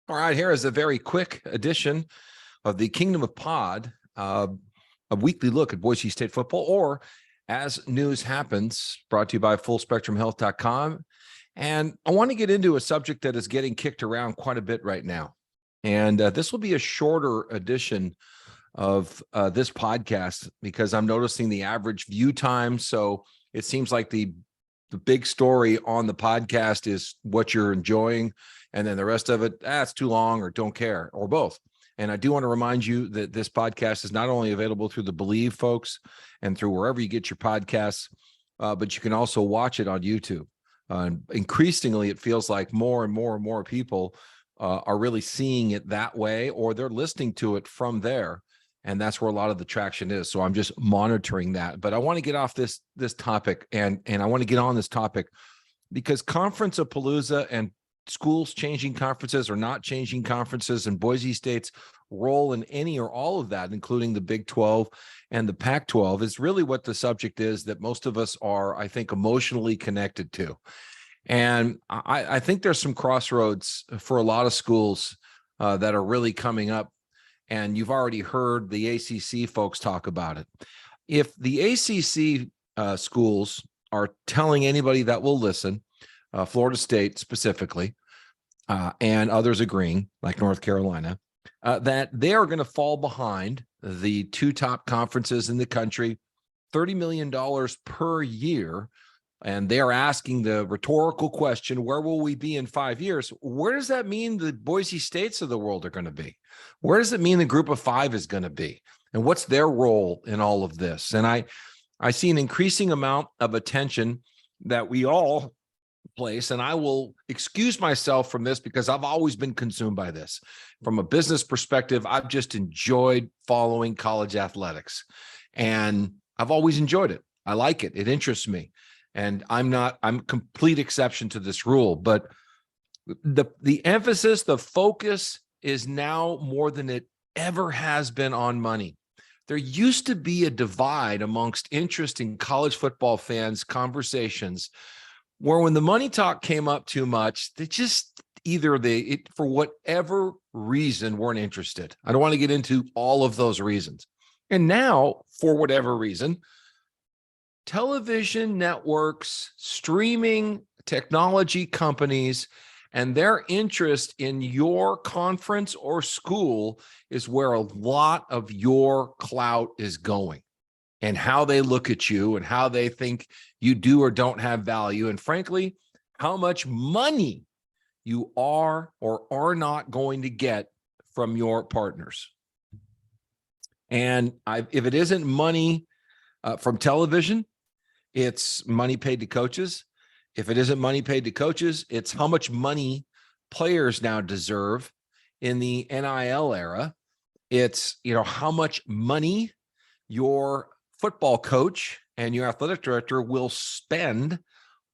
All right, here is a very quick edition of the Kingdom of Pod, a weekly look at Boise State football, or as news happens, brought to you by FullSpectrumHealth.com. And I want to get into a subject that is getting kicked around quite a bit right now. And this will be a shorter edition of this podcast because I'm noticing the average view time. So it seems like the big story on the podcast is what you're enjoying. And then the rest of it, it's too long or don't care or both. And I do want to remind you that this podcast is not only available through the Believe folks and through wherever you get your podcasts, but you can also watch it on YouTube. Increasingly, it feels like more and more and more people are really seeing it that way, or they're listening to it from there. And that's where a lot of the traction is. So I'm just monitoring that. But I want to get off this topic, and I want to get on this topic because Conference-a-Palooza and schools changing conferences or not changing conferences, and Boise State's role in any or all of that, including the Big 12 and the Pac-12, is really what the subject is that most of us are, I think, emotionally connected to. And I think there's some crossroads for a lot of schools that are really coming up. And you've already heard the ACC folks talk about it. If the ACC schools are telling anybody that will listen, Florida State specifically, and others agreeing, like North Carolina, that they are going to fall behind the two top conferences in the country, $30 million per year. And they are asking the rhetorical question, where will we be in 5 years? Where does that mean the Boise States of the world are going to be? Where does it mean the group of five is going to be? And what's their role in all of this? And I see an increasing amount of attention that we all place, and I will excuse myself from this because I've always been consumed by this. From a business perspective, I've just enjoyed following college athletics, and I've always enjoyed it. I like it. It interests me. And I'm complete exception to this rule, but the emphasis, the focus is now more than it ever has been on money. There used to be a divide amongst interest in college football fans' conversations where when the money talk came up too much, they just for whatever reason, weren't interested. I don't want to get into all of those reasons. And now, for whatever reason, television networks, streaming technology companies, and their interest in your conference or school is where a lot of your clout is going, and how they look at you and how they think you do or don't have value. And frankly, how much money you are or are not going to get from your partners. And if it isn't money from television, it's money paid to coaches. If it isn't money paid to coaches, it's how much money players now deserve in the NIL era. It's, how much money your football coach and your athletic director will spend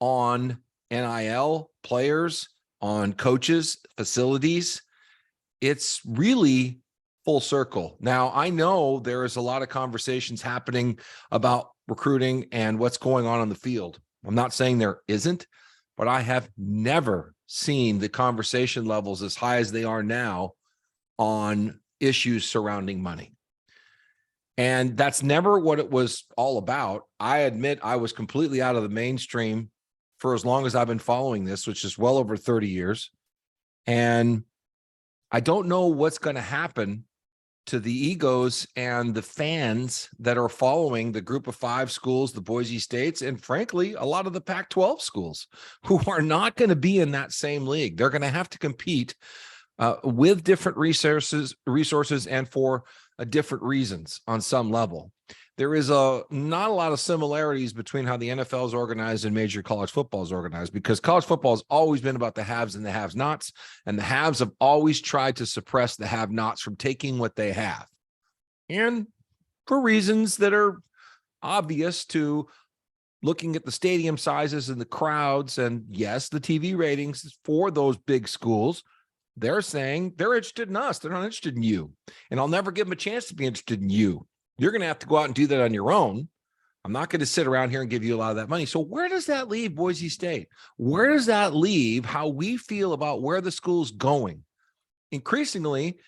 on NIL players, on coaches, facilities. It's really full circle. Now, I know there is a lot of conversations happening about recruiting and what's going on the field. I'm not saying there isn't, but I have never seen the conversation levels as high as they are now on issues surrounding money. And that's never what it was all about. I admit I was completely out of the mainstream for as long as I've been following this, which is well over 30 years. And I don't know what's going to happen to the egos and the fans that are following the group of five schools, the Boise States, and frankly, a lot of the Pac-12 schools who are not going to be in that same league. They're going to have to compete with different resources and for different reasons on some level. There is not a lot of similarities between how the NFL is organized and major college football is organized, because college football has always been about the haves and the have-nots, and the haves have always tried to suppress the have-nots from taking what they have. And for reasons that are obvious to looking at the stadium sizes and the crowds, and yes, the TV ratings for those big schools, they're saying they're interested in us. They're not interested in you. And I'll never give them a chance to be interested in you. You're going to have to go out and do that on your own. I'm not going to sit around here and give you a lot of that money. So where does that leave Boise State? Where does that leave how we feel about where the school's going? increasingly,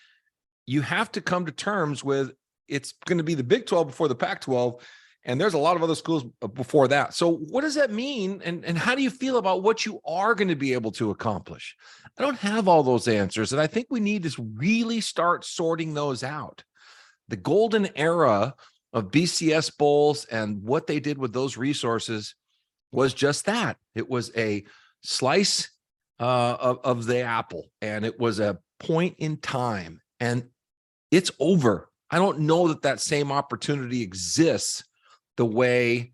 you have to come to terms with it's going to be the Big 12 before the Pac-12, and there's a lot of other schools before that. So what does that mean? And how do you feel about what you are going to be able to accomplish? I don't have all those answers, and I think we need to really start sorting those out. The golden era of BCS bowls and what they did with those resources was just that. It was a slice of the apple, and it was a point in time, and it's over. I don't know that same opportunity exists the way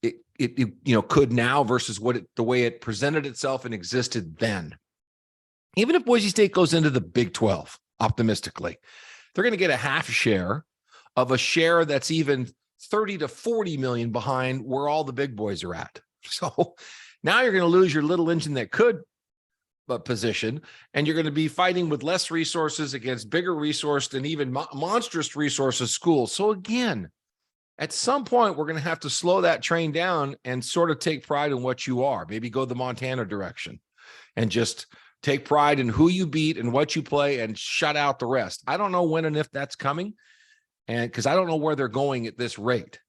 it could now versus the way it presented itself and existed then. Even if Boise State goes into the Big 12, optimistically, they're going to get a half share of a share that's even 30 to 40 million behind where all the big boys are at. So now you're going to lose your little engine that could position, and you're going to be fighting with less resources against bigger resourced and even monstrous resources schools. So again, at some point, we're going to have to slow that train down and sort of take pride in what you are. Maybe go the Montana direction and just take pride in who you beat and what you play and shut out the rest. I don't know when and if that's coming, and because I don't know where they're going at this rate.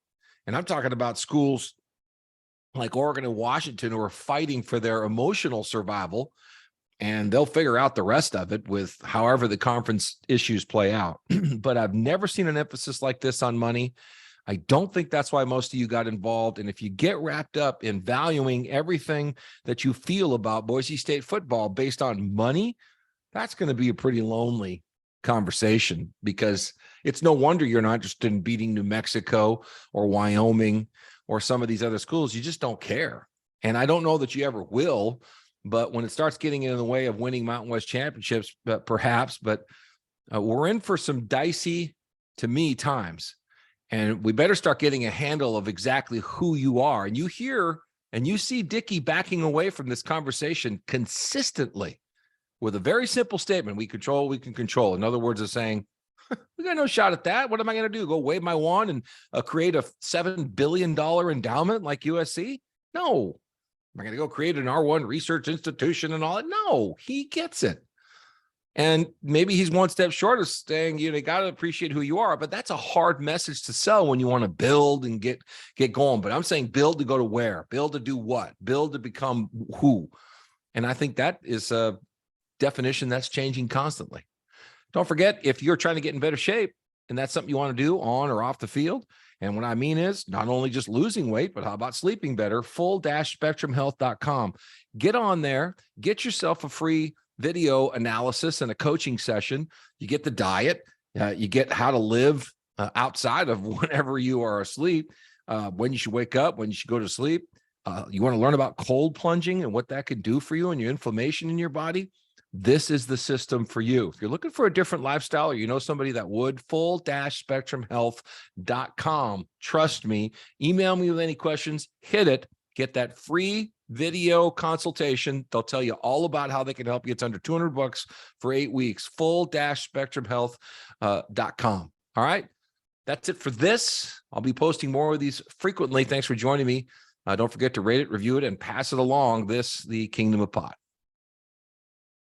And I'm talking about schools like Oregon and Washington who are fighting for their emotional survival, and they'll figure out the rest of it with however the conference issues play out. But I've never seen an emphasis like this on money. I don't think that's why most of you got involved. And if you get wrapped up in valuing everything that you feel about Boise State football based on money, that's going to be a pretty lonely conversation, because it's no wonder you're not interested in beating New Mexico or Wyoming or some of these other schools. You just don't care. And I don't know that you ever will. But when it starts getting in the way of winning Mountain West championships, perhaps, we're in for some dicey, to me, times. And we better start getting a handle of exactly who you are. And you hear and you see Dickey backing away from this conversation consistently with a very simple statement: we control, we can control. In other words, of saying, we got no shot at that. What am I going to do? Go wave my wand and create a $7 billion endowment like USC? No. Am I going to go create an R1 research institution and all that? No, he gets it. And maybe he's one step short of saying, you got to appreciate who you are, but that's a hard message to sell when you want to build and get going. But I'm saying build to go to where? Build to do what? Build to become who? And I think that is a definition that's changing constantly. Don't forget, if you're trying to get in better shape and that's something you want to do on or off the field, and what I mean is not only just losing weight, but how about sleeping better? Full-spectrumhealth.com. Get on there, get yourself a free video analysis and a coaching session. You get the diet, you get how to live outside of whenever you are asleep, when you should wake up, when you should go to sleep. You want to learn about cold plunging and what that could do for you and your inflammation in your body. This is the system for you. If you're looking for a different lifestyle, or you know somebody that would, full-spectrumhealth.com. Trust me. Email me with any questions. Hit it. Get that free video consultation. They'll tell you all about how they can help you. It's under $200 for 8 weeks. full-spectrumhealth.com. All right. That's it for this. I'll be posting more of these frequently. Thanks for joining me. Don't forget to rate it, review it, and pass it along. The Kingdom of Pod.